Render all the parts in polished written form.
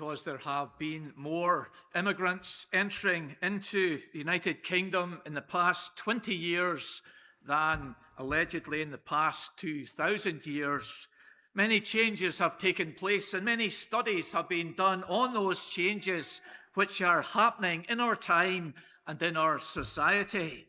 because there have been more immigrants entering into the United Kingdom in the past 20 years than allegedly in the past 2,000 years. Many changes have taken place and many studies have been done on those changes which are happening in our time and in our society.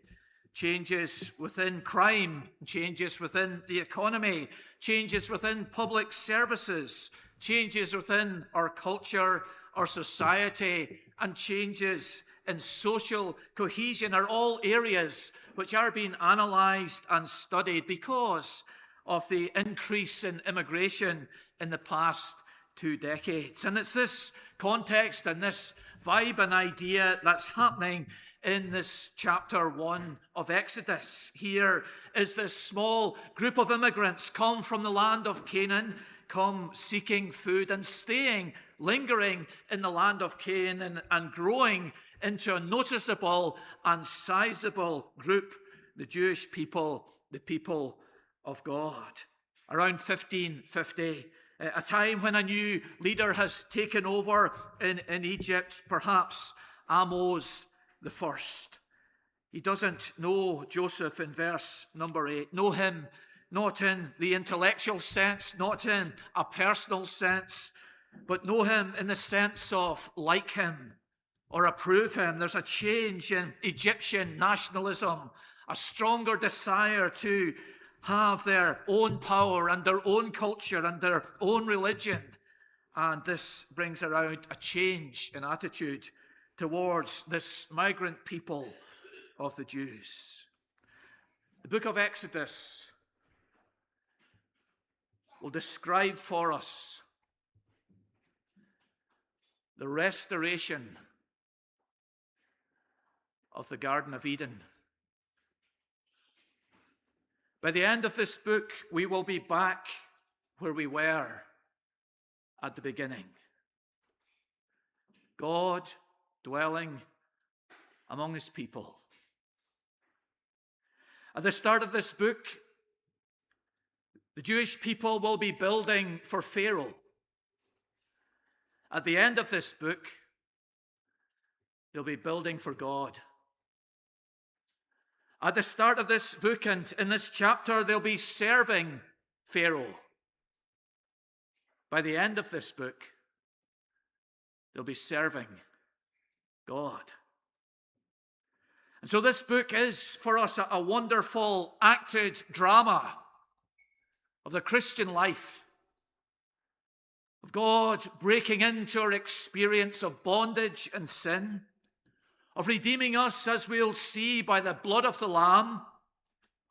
Changes within crime, changes within the economy, changes within public services, changes within our culture, our society, and changes in social cohesion are all areas which are being analysed and studied because of the increase in immigration in the past 2 decades. And it's this context and this vibe and idea that's happening in this chapter 1 of Exodus. Here is this small group of immigrants come from the land of Canaan, come seeking food and staying, lingering in the land of Canaan and growing into a noticeable and sizable group, the Jewish people, the people of God. Around 1550, a time when a new leader has taken over in Egypt, perhaps Amos the first. He doesn't know Joseph in verse number 8, know him not in the intellectual sense, not in a personal sense, but know him in the sense of like him or approve him. There's a change in Egyptian nationalism, a stronger desire to have their own power and their own culture and their own religion. And this brings around a change in attitude towards this migrant people of the Jews. The book of Exodus will describe for us the restoration of the Garden of Eden. By the end of this book, we will be back where we were at the beginning. God dwelling among his people. At the start of this book, the Jewish people will be building for Pharaoh. At the end of this book, they'll be building for God. At the start of this book and in this chapter, they'll be serving Pharaoh. By the end of this book, they'll be serving God. And so this book is for us a wonderful acted drama of the Christian life, of God breaking into our experience of bondage and sin, of redeeming us, as we'll see, by the blood of the Lamb,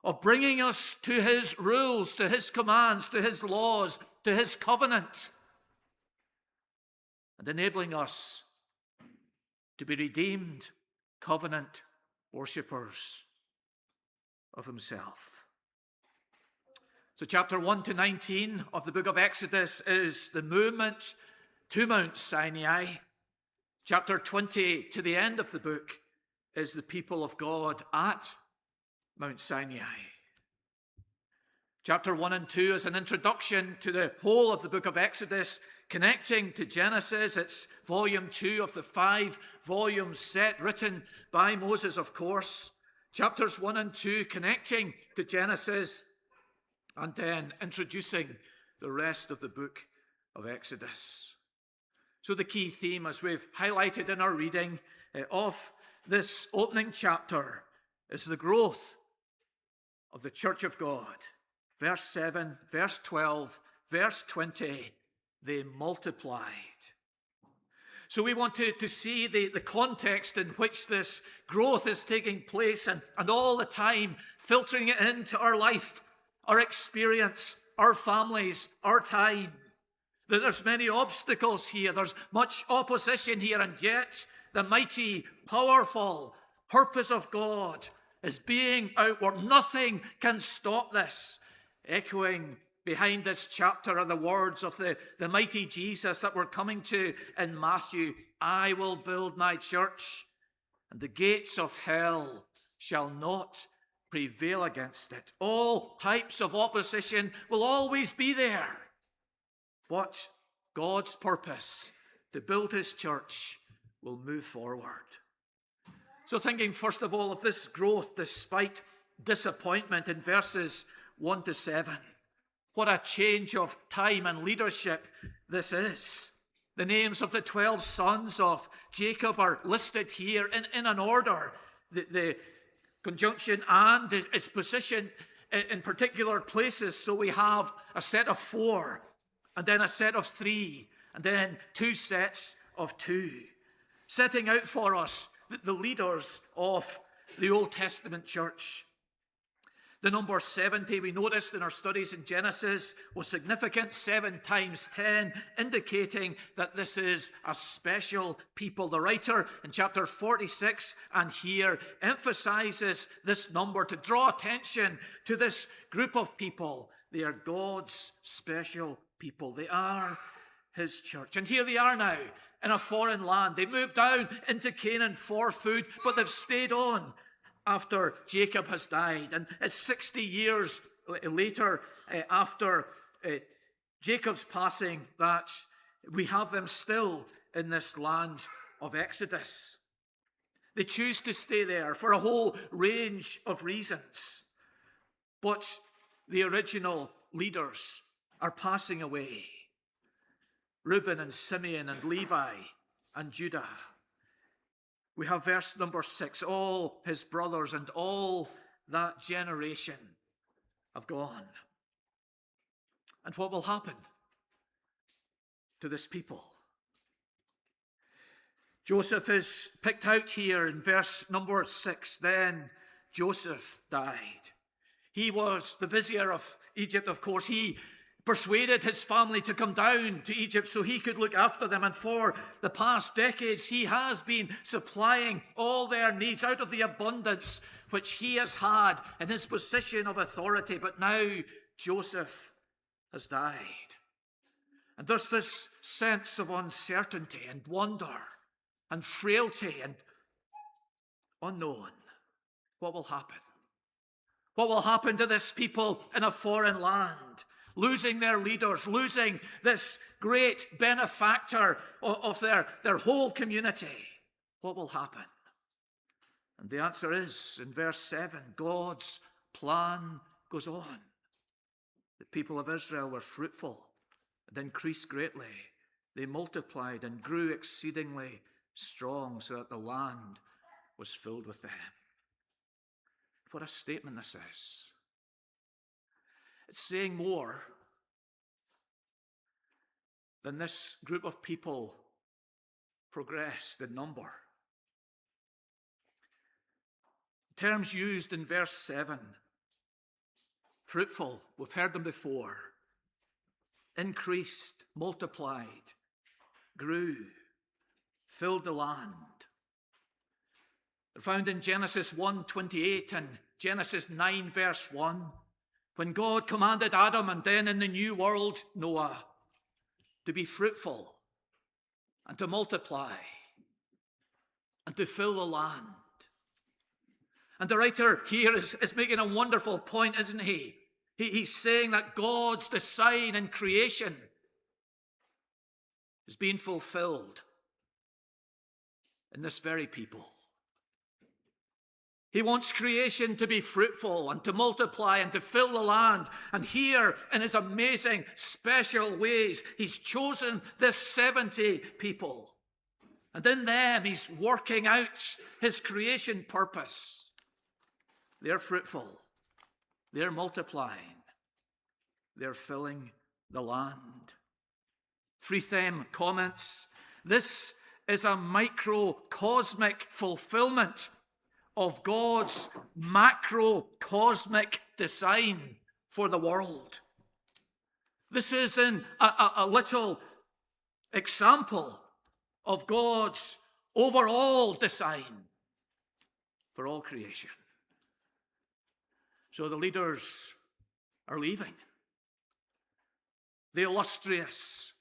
of bringing us to his rules, to his commands, to his laws, to his covenant, and enabling us to be redeemed covenant worshippers of himself. So chapter 1 to 19 of the book of Exodus is the movement to Mount Sinai. Chapter 20 to the end of the book is the people of God at Mount Sinai. Chapter 1 and 2 is an introduction to the whole of the book of Exodus, connecting to Genesis. It's volume 2 of the 5-volume set written by Moses, of course. Chapters 1 and 2 connecting to Genesis and then introducing the rest of the book of Exodus. So the key theme, as we've highlighted in our reading of this opening chapter, is the growth of the Church of God. Verse 7, verse 12, verse 20, they multiplied. So we want to see the context in which this growth is taking place and all the time filtering it into our life, our experience, our families, our time. That there's many obstacles here, there's much opposition here, and yet the mighty, powerful purpose of God is being outward. Nothing can stop this. Echoing behind this chapter are the words of the mighty Jesus that we're coming to in Matthew. I will build my church, and the gates of hell shall not prevail against it. All types of opposition will always be there. But God's purpose to build his church will move forward. So thinking first of all of this growth despite disappointment in verses 1 to 7. What a change of time and leadership this is. The names of the 12 sons of Jacob are listed here in an order. The conjunction "and" is positioned in particular places. So we have a set of 4, and then a set of 3, and then 2 sets of 2, setting out for us the leaders of the Old Testament church. The number 70, we noticed in our studies in Genesis, was significant, 7 times 10, indicating that this is a special people. The writer in chapter 46 and here emphasizes this number to draw attention to this group of people. They are God's special people. They are his church. And here they are now in a foreign land. They moved down into Canaan for food, but they've stayed on after Jacob has died. And it's 60 years later after Jacob's passing that we have them still in this land of Exodus. They choose to stay there for a whole range of reasons. But the original leaders are passing away. Reuben and Simeon and Levi and Judah. We have verse number 6. All his brothers and all that generation have gone. And what will happen to this people? Joseph is picked out here in verse number 6. Then Joseph died. He was the vizier of Egypt, of course. He persuaded his family to come down to Egypt so he could look after them. And for the past decades, he has been supplying all their needs out of the abundance which he has had in his position of authority. But now Joseph has died. And there's this sense of uncertainty and wonder and frailty and unknown. What will happen? What will happen to this people in a foreign land? Losing their leaders, losing this great benefactor of their whole community. What will happen? And the answer is, in verse 7, God's plan goes on. The people of Israel were fruitful and increased greatly. They multiplied and grew exceedingly strong so that the land was filled with them. What a statement this is. It's saying more than this group of people progressed in number. Terms used in verse 7. Fruitful, we've heard them before. Increased, multiplied, grew, filled the land. They're found in Genesis 1:28 and Genesis 9 verse 1. When God commanded Adam and then in the new world, Noah, to be fruitful and to multiply and to fill the land. And the writer here is making a wonderful point, isn't he? He's saying that God's design in creation is being fulfilled in this very people. He wants creation to be fruitful and to multiply and to fill the land. And here, in his amazing, special ways, he's chosen this 70 people. And in them, he's working out his creation purpose. They're fruitful. They're multiplying. They're filling the land. Freetham comments, this is a microcosmic fulfillment of God's macrocosmic design for the world. This is a little example of God's overall design for all creation. So the leaders are leaving. The illustrious,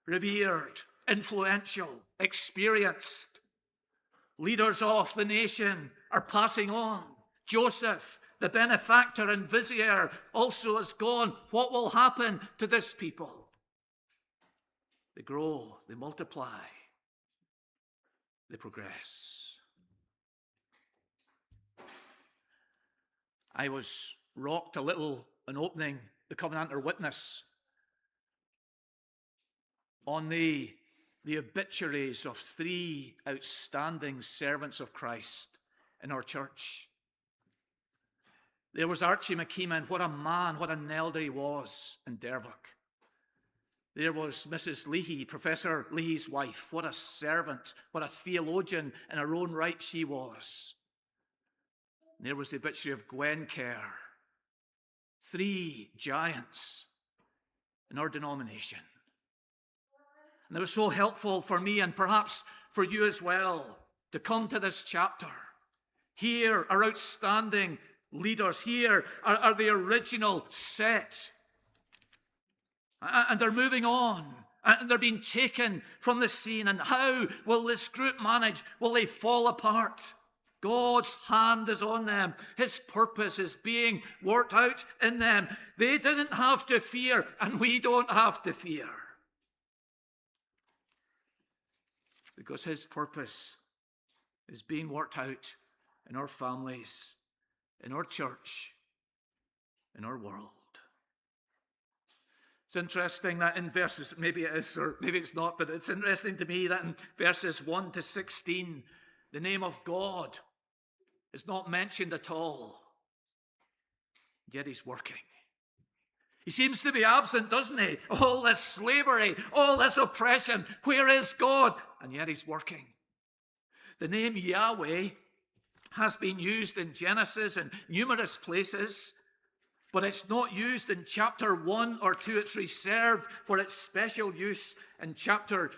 revered, influential, experienced leaders of the nation are passing on. Joseph, the benefactor and vizier, also has gone. What will happen to this people? They grow, they multiply, they progress. I was rocked a little in opening the Covenanter Witness on the obituaries of three outstanding servants of Christ in our church. There was Archie McKeeman. What a man, what an elder he was in Dervock. There was Mrs. Leahy, Professor Leahy's wife. What a servant, what a theologian in her own right she was. And there was the obituary of Gwen Kerr. Three giants in our denomination. And it was so helpful for me and perhaps for you as well to come to this chapter. Here are outstanding leaders. Here are the original set. And they're moving on. And they're being taken from the scene. And how will this group manage? Will they fall apart? God's hand is on them. His purpose is being worked out in them. They didn't have to fear, and we don't have to fear. Because his purpose is being worked out in our families, in our church, in our world. It's interesting that in verses, maybe it is or maybe it's not, but it's interesting to me that in verses 1 to 16, the name of God is not mentioned at all. Yet he's working. He seems to be absent, doesn't he? All this slavery, all this oppression. Where is God? And yet he's working. The name Yahweh has been used in Genesis in numerous places, but it's not used in chapter 1 or 2. It's reserved for its special use in chapter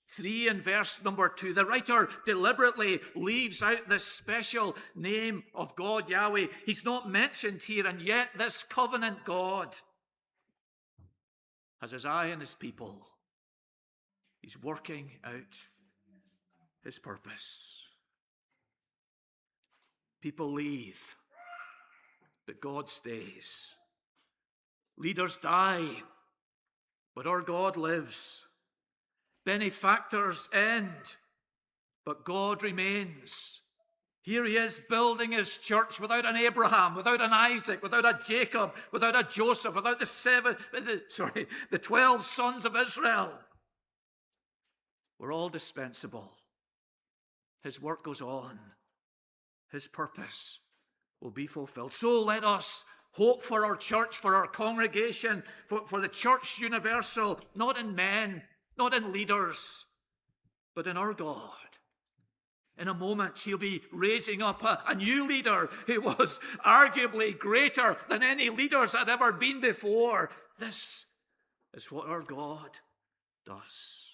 3 and verse number 2. The writer deliberately leaves out this special name of God, Yahweh. He's not mentioned here, and yet this covenant God has his eye on his people. He's working out his purpose. People leave, but God stays. Leaders die, but our God lives. Benefactors end, but God remains. Here he is building his church without an Abraham, without an Isaac, without a Jacob, without a Joseph, without the 12 sons of Israel. We're all dispensable. His work goes on. His purpose will be fulfilled. So let us hope for our church, for our congregation, for the church universal, not in men, not in leaders, but in our God. In a moment, he'll be raising up a new leader who was arguably greater than any leaders had ever been before. This is what our God does.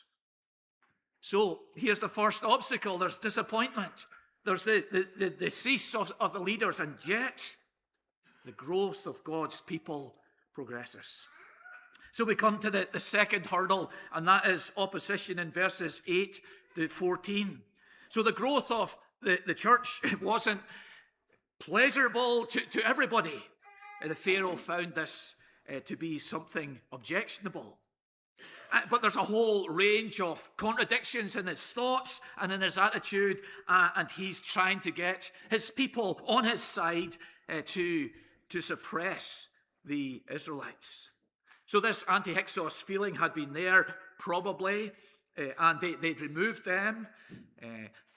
So here's the first obstacle. There's disappointment. There's the cease of the leaders, and yet the growth of God's people progresses. So we come to the second hurdle, and that is opposition in verses 8 to 14. So the growth of the church wasn't pleasurable to everybody. The Pharaoh found this to be something objectionable. But there's a whole range of contradictions in his thoughts and in his attitude, and he's trying to get his people on his side to suppress the Israelites. So this anti-Hyksos feeling had been there, probably, and they'd removed them.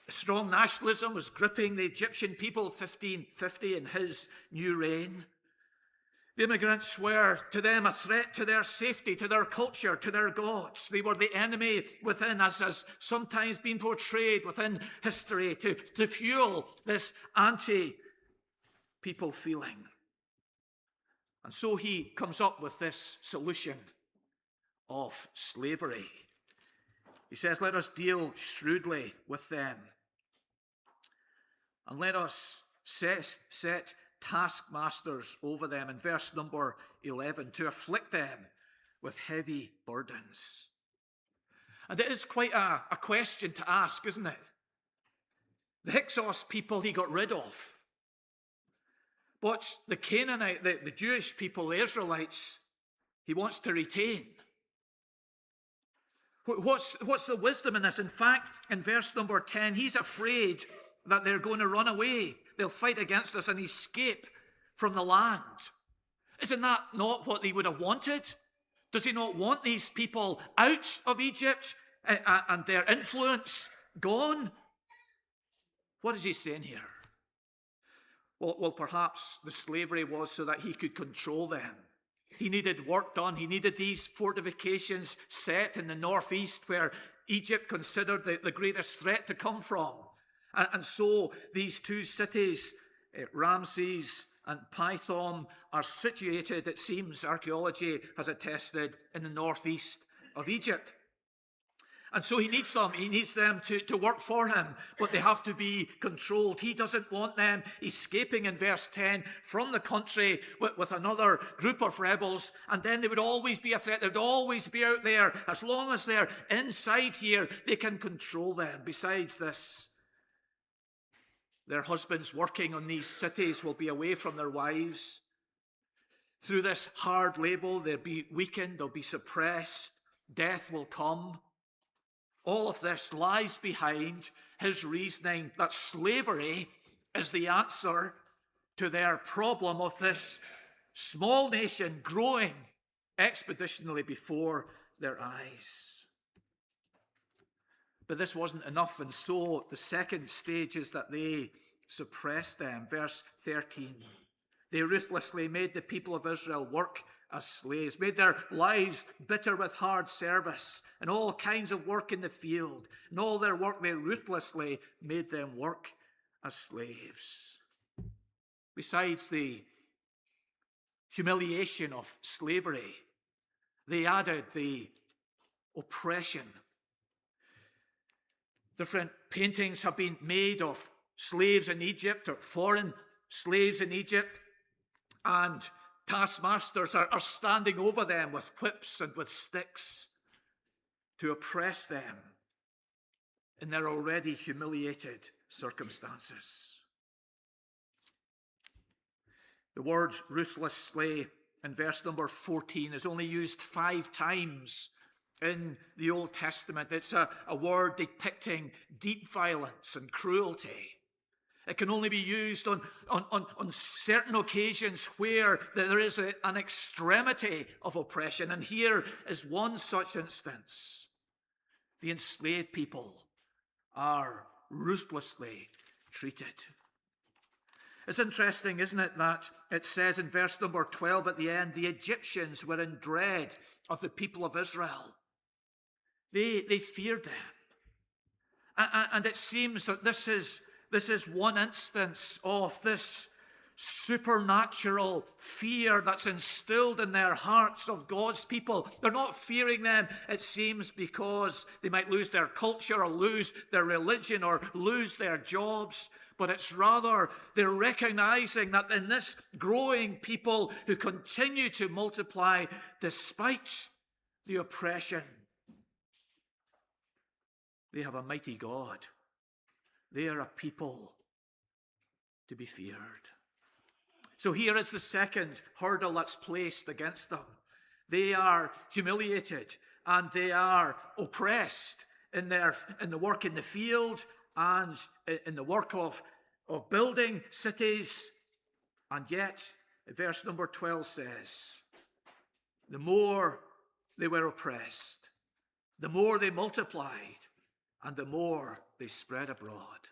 Strong nationalism was gripping the Egyptian people 1550 in his new reign. The immigrants were to them a threat to their safety, to their culture, to their gods. They were the enemy within, as has sometimes been portrayed within history, to fuel this anti-people feeling. And so he comes up with this solution of slavery. He says, let us deal shrewdly with them. And let us set taskmasters over them, in verse number 11, to afflict them with heavy burdens. And it is quite a question to ask, isn't it? The Hyksos people he got rid of. But the Canaanite, the Jewish people, the Israelites, he wants to retain. What's the wisdom in this? In fact, in verse number 10, he's afraid that they're going to run away. They'll fight against us and escape from the land. Isn't that not what he would have wanted? Does he not want these people out of Egypt and their influence gone? What is he saying here? Well, perhaps the slavery was so that he could control them. He needed work done. He needed these fortifications set in the northeast where Egypt considered the greatest threat to come from. And so these two cities, Ramses and Pithom, are situated, it seems, archaeology has attested, in the northeast of Egypt. And so he needs them. He needs them to work for him, but they have to be controlled. He doesn't want them escaping, in verse 10, from the country with another group of rebels, and then they would always be a threat. They would always be out there. As long as they're inside here, they can control them. Besides this, their husbands working on these cities will be away from their wives. Through this hard labor, they'll be weakened, they'll be suppressed, death will come. All of this lies behind his reasoning that slavery is the answer to their problem of this small nation growing expeditionally before their eyes. But this wasn't enough, and so the second stage is that they suppressed them. Verse 13. They ruthlessly made the people of Israel work as slaves, made their lives bitter with hard service and all kinds of work in the field. And all their work, they ruthlessly made them work as slaves. Besides the humiliation of slavery, they added the oppression. Different paintings have been made of slaves in Egypt or foreign slaves in Egypt, and taskmasters are standing over them with whips and with sticks to oppress them in their already humiliated circumstances. The word ruthlessly in verse number 14 is only used 5 times in the Old Testament. It's a word depicting deep violence and cruelty. It can only be used on certain occasions where there is an extremity of oppression. And here is one such instance. The enslaved people are ruthlessly treated. It's interesting, isn't it, that it says in verse number 12 at the end, the Egyptians were in dread of the people of Israel. They feared them. And it seems that this is one instance of this supernatural fear that's instilled in their hearts of God's people. They're not fearing them, it seems, because they might lose their culture or lose their religion or lose their jobs, but it's rather they're recognizing that in this growing people who continue to multiply despite the oppression, they have a mighty God. They are a people to be feared. So here is the second hurdle that's placed against them. They are humiliated and they are oppressed in the work in the field and in the work of building cities. And yet, verse number 12 says, the more they were oppressed, the more they multiplied, and the more they spread abroad.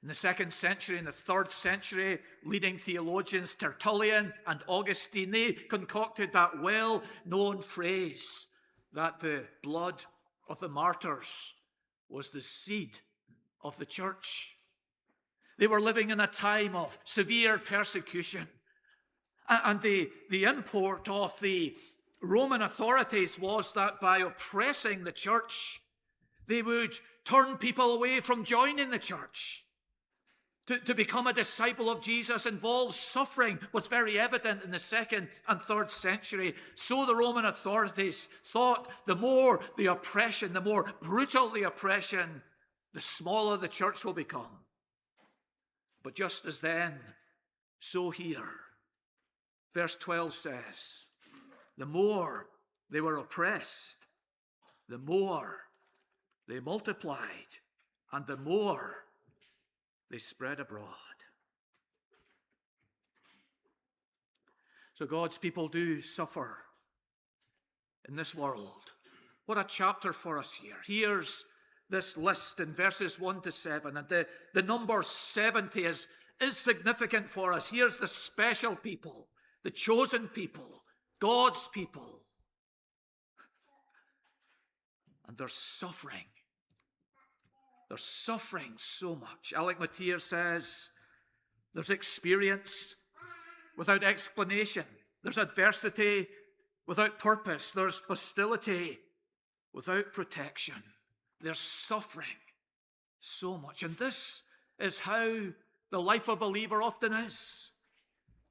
In the 2nd century, in the 3rd century, leading theologians Tertullian and Augustine, they concocted that well-known phrase that the blood of the martyrs was the seed of the church. They were living in a time of severe persecution. And the import of the Roman authorities was that by oppressing the church, they would turn people away from joining the church. To become a disciple of Jesus involves suffering, was very evident in the 2nd and 3rd century. So the Roman authorities thought the more the oppression, the more brutal the oppression, the smaller the church will become. But just as then, so here. Verse 12 says, the more they were oppressed, the more they multiplied, and the more they spread abroad. So God's people do suffer in this world. What a chapter for us here. Here's this list in verses 1 to 7, and the number 70 is significant for us. Here's the special people, the chosen people, God's people. And they're suffering. They're suffering so much. Alec Matier says there's experience without explanation. There's adversity without purpose. There's hostility without protection. They're suffering so much. And this is how the life of a believer often is.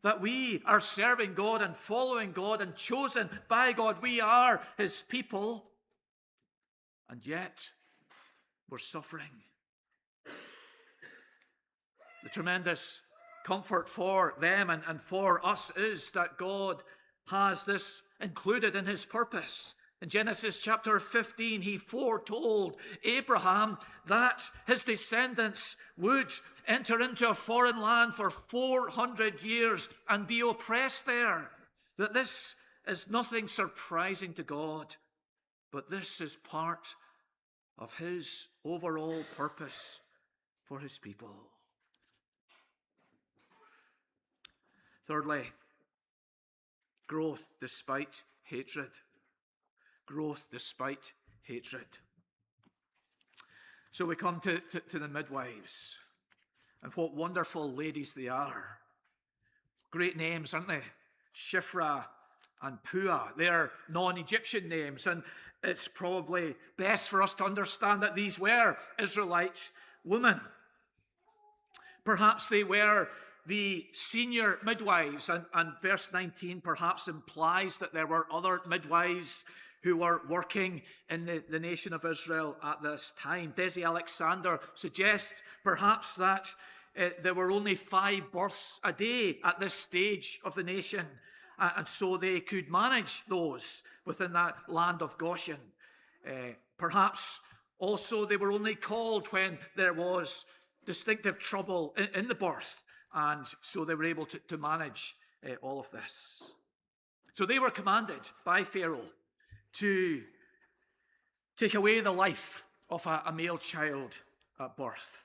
That we are serving God and following God and chosen by God. We are his people. And yet, we're suffering. The tremendous comfort for them and for us is that God has this included in his purpose. In Genesis chapter 15, he foretold Abraham that his descendants would enter into a foreign land for 400 years and be oppressed there. That this is nothing surprising to God, but this is part of his overall purpose for his people. Thirdly, growth despite hatred. Growth despite hatred. So we come to the midwives, and what wonderful ladies they are. Great names, aren't they? Shiphrah and Puah. They're non-Egyptian names, and it's probably best for us to understand that these were Israelite women. Perhaps they were the senior midwives, and verse 19 perhaps implies that there were other midwives who were working in the nation of Israel at this time. Desi Alexander suggests perhaps that there were only 5 births a day at this stage of the nation, and so they could manage those within that land of Goshen. Perhaps also they were only called when there was distinctive trouble in the birth, and so they were able to manage all of this. So they were commanded by Pharaoh to take away the life of a male child at birth.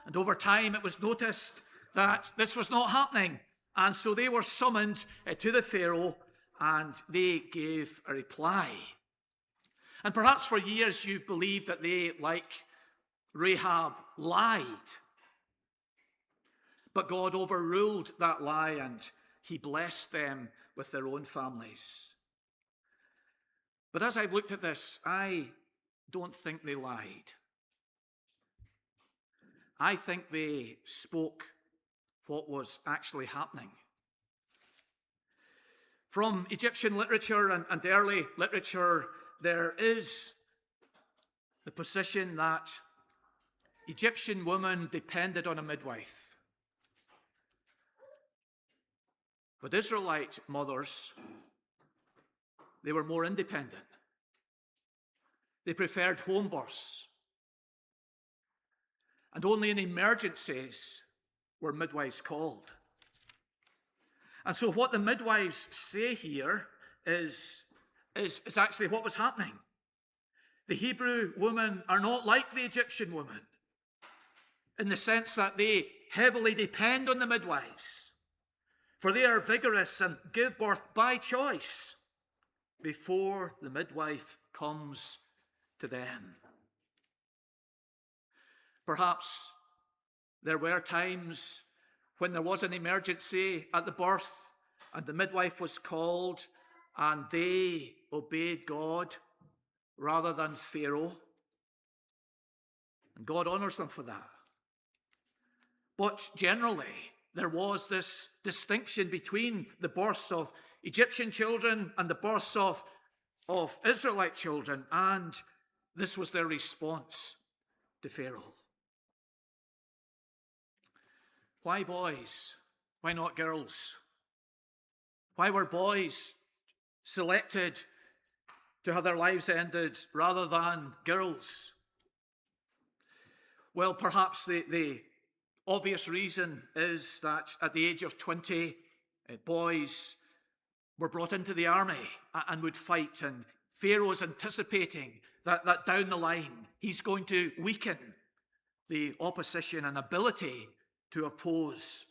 And over time it was noticed that this was not happening, and so they were summoned to the Pharaoh, and they gave a reply. And perhaps for years you believed that they, like Rahab, lied. But God overruled that lie, and he blessed them with their own families. But as I've looked at this, I don't think they lied. I think they spoke what was actually happening. From Egyptian literature and early literature, there is the position that Egyptian women depended on a midwife. But Israelite mothers, they were more independent. They preferred home births. And only in emergencies were midwives called. And so what the midwives say here is actually what was happening. The Hebrew women are not like the Egyptian women in the sense that they heavily depend on the midwives, for they are vigorous and give birth by choice before the midwife comes to them. Perhaps there were times when there was an emergency at the birth and the midwife was called and they obeyed God rather than Pharaoh. And God honors them for that. But generally, there was this distinction between the births of Egyptian children and the births of Israelite children, and this was their response to Pharaoh. Why boys? Why not girls? Why were boys selected to have their lives ended rather than girls? Well, perhaps the obvious reason is that at the age of 20, boys were brought into the army and would fight, and Pharaoh's anticipating that down the line he's going to weaken the opposition and ability to oppose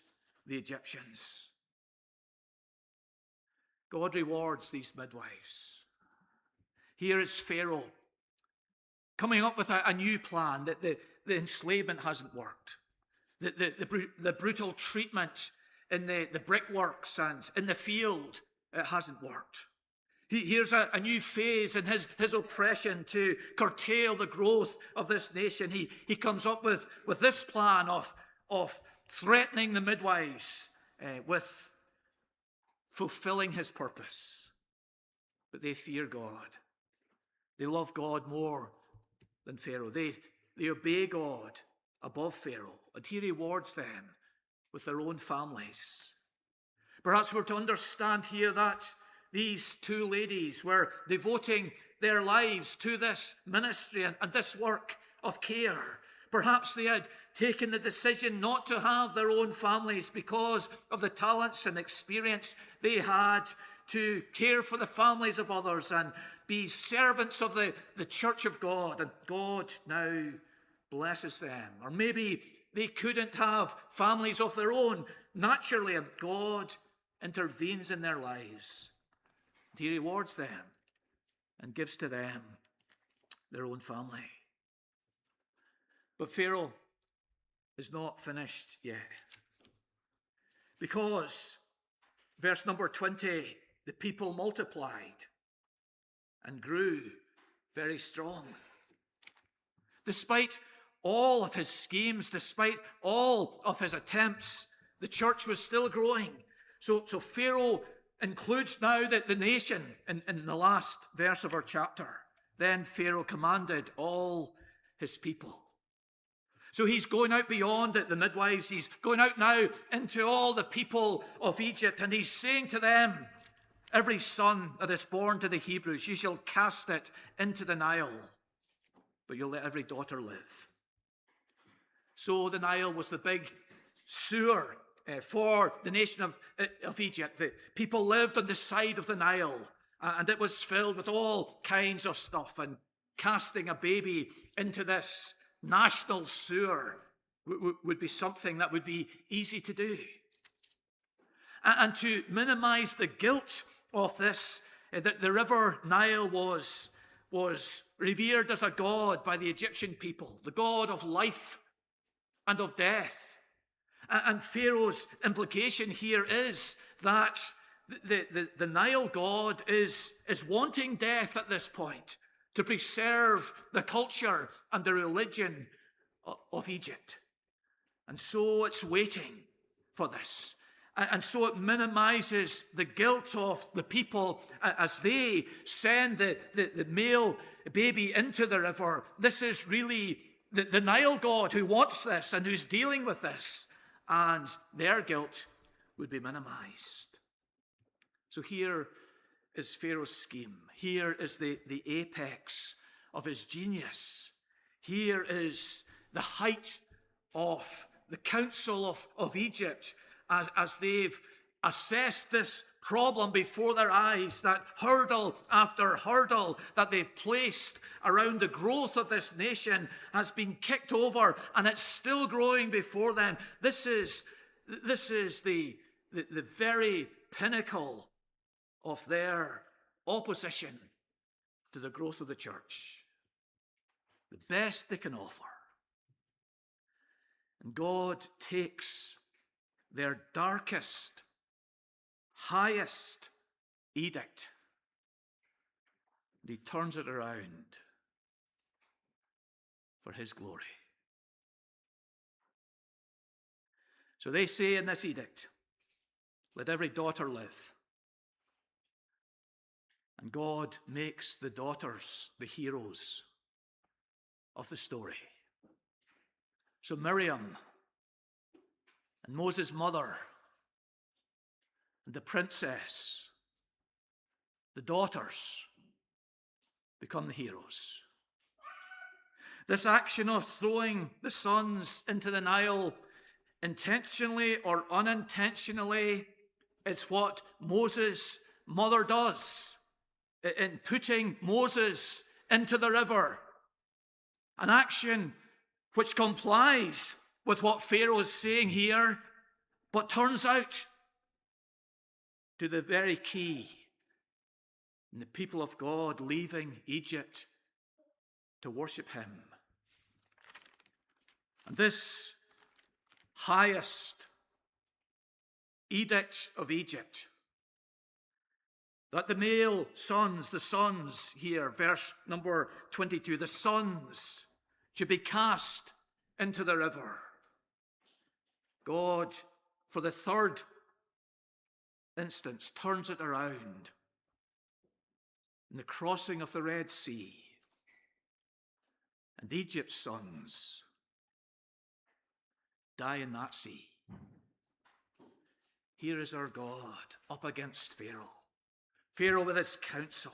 the Egyptians. God rewards these midwives. Here is Pharaoh coming up with a new plan, that the enslavement hasn't worked. The brutal treatment in the brickworks and in the field, it hasn't worked. Here's a new phase in his oppression to curtail the growth of this nation. He comes up with this plan of threatening the midwives with fulfilling his purpose. But they fear God. They love God more than Pharaoh. They obey God above Pharaoh, and he rewards them with their own families. Perhaps we're to understand here that these two ladies were devoting their lives to this ministry and this work of care. Perhaps they had taken the decision not to have their own families because of the talents and experience they had to care for the families of others and be servants of the church of God. And God now blesses them. Or maybe they couldn't have families of their own naturally, and God intervenes in their lives. He rewards them and gives to them their own family. But Pharaoh is not finished yet. Because, verse number 20, the people multiplied and grew very strong. Despite all of his schemes, despite all of his attempts, the church was still growing. So Pharaoh includes now the nation in the last verse of our chapter. Then Pharaoh commanded all his people. So he's going out beyond the midwives. He's going out now into all the people of Egypt, and he's saying to them, every son that is born to the Hebrews, you shall cast it into the Nile, but you'll let every daughter live. So the Nile was the big sewer for the nation of Egypt. The people lived on the side of the Nile, and it was filled with all kinds of stuff, and casting a baby into this national sewer would be something that would be easy to do. And to minimize the guilt of this, that the river Nile was revered as a god by the Egyptian people, the god of life and of death. And Pharaoh's implication here is that the Nile god is wanting death at this point to preserve the culture and the religion of Egypt. And so it's waiting for this. And so it minimizes the guilt of the people as they send the male baby into the river. This is really the Nile god who wants this and who's dealing with this. And their guilt would be minimized. So here is Pharaoh's scheme. Here is the apex of his genius. Here is the height of the council of Egypt as they've assessed this problem before their eyes, that hurdle after hurdle that they've placed around the growth of this nation has been kicked over, and it's still growing before them. This is the very pinnacle of their opposition to the growth of the church. The best they can offer. And God takes their darkest, highest edict, and he turns it around for his glory. So they say in this edict, let every daughter live. And God makes the daughters the heroes of the story. So Miriam and Moses' mother and the princess, the daughters, become the heroes. This action of throwing the sons into the Nile, intentionally or unintentionally, is what Moses' mother does in putting Moses into the river. An action which complies with what Pharaoh is saying here, but turns out to the very key in the people of God leaving Egypt to worship him. And this highest edict of Egypt, that the male sons, the sons here, verse number 22, the sons should be cast into the river. God, for the third instance, turns it around in the crossing of the Red Sea. And Egypt's sons die in that sea. Here is our God up against Pharaoh. Pharaoh with his counsel.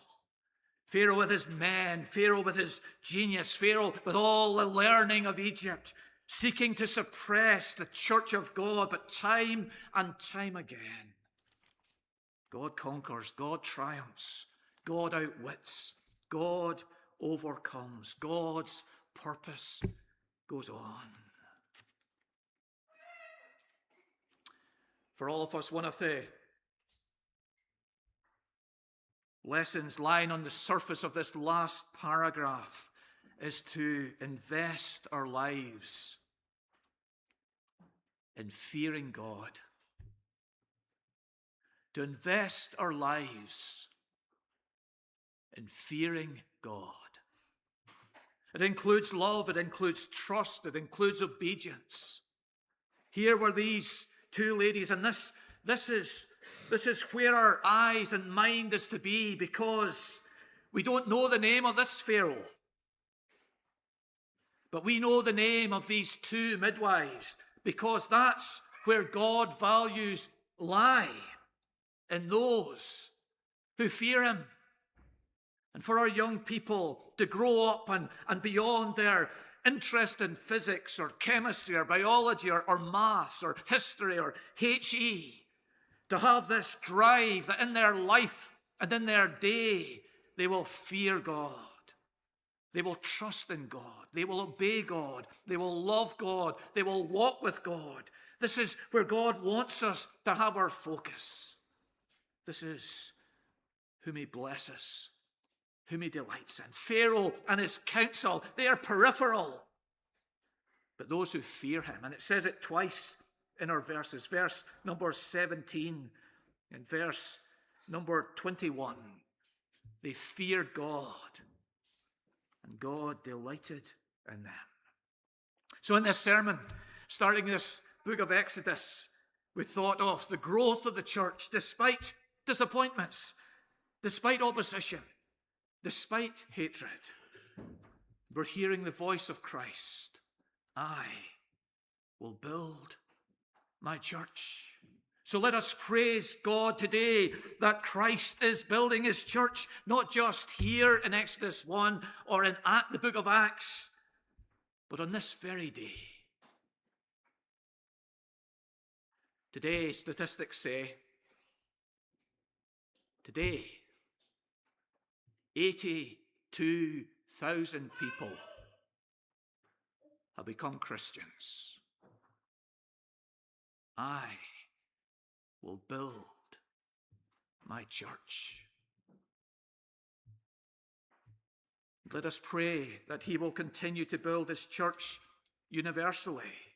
Pharaoh with his men. Pharaoh with his genius. Pharaoh with all the learning of Egypt, seeking to suppress the church of God. But time and time again, God conquers. God triumphs. God outwits. God overcomes. God's purpose goes on. For all of us, one of the lessons lying on the surface of this last paragraph is to invest our lives in fearing God. To invest our lives in fearing God. It includes love, it includes trust, it includes obedience. Here were these two ladies, and this is where our eyes and mind is to be, because we don't know the name of this Pharaoh. But we know the name of these two midwives, because that's where God's values lie, in those who fear him. And for our young people to grow up and beyond their interest in physics or chemistry or biology or maths or history or HE, to have this drive that in their life and in their day they will fear God. They will trust in God. They will obey God. They will love God. They will walk with God. This is where God wants us to have our focus. This is whom he blesses, whom he delights in. Pharaoh and his council, they are peripheral. But those who fear him, and it says it twice in our verses, verse number 17 and verse number 21, they feared God, and God delighted in them. So in this sermon, starting this book of Exodus, we thought of the growth of the church despite disappointments, despite opposition, despite hatred. We're hearing the voice of Christ. I will build my church. So let us praise God today that Christ is building his church, not just here in Exodus 1 or in the book of Acts, but on this very day. Today, statistics say, 82,000 people have become Christians. I will build my church. Let us pray that he will continue to build his church universally.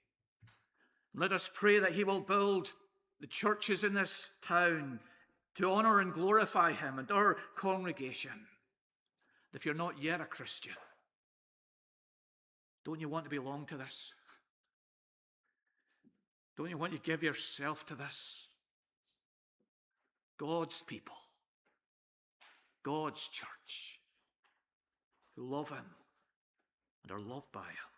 Let us pray that he will build the churches in this town to honor and glorify him and our congregation. If you're not yet a Christian, don't you want to belong to this? Don't you want to give yourself to this? God's people, God's church, who love him and are loved by him.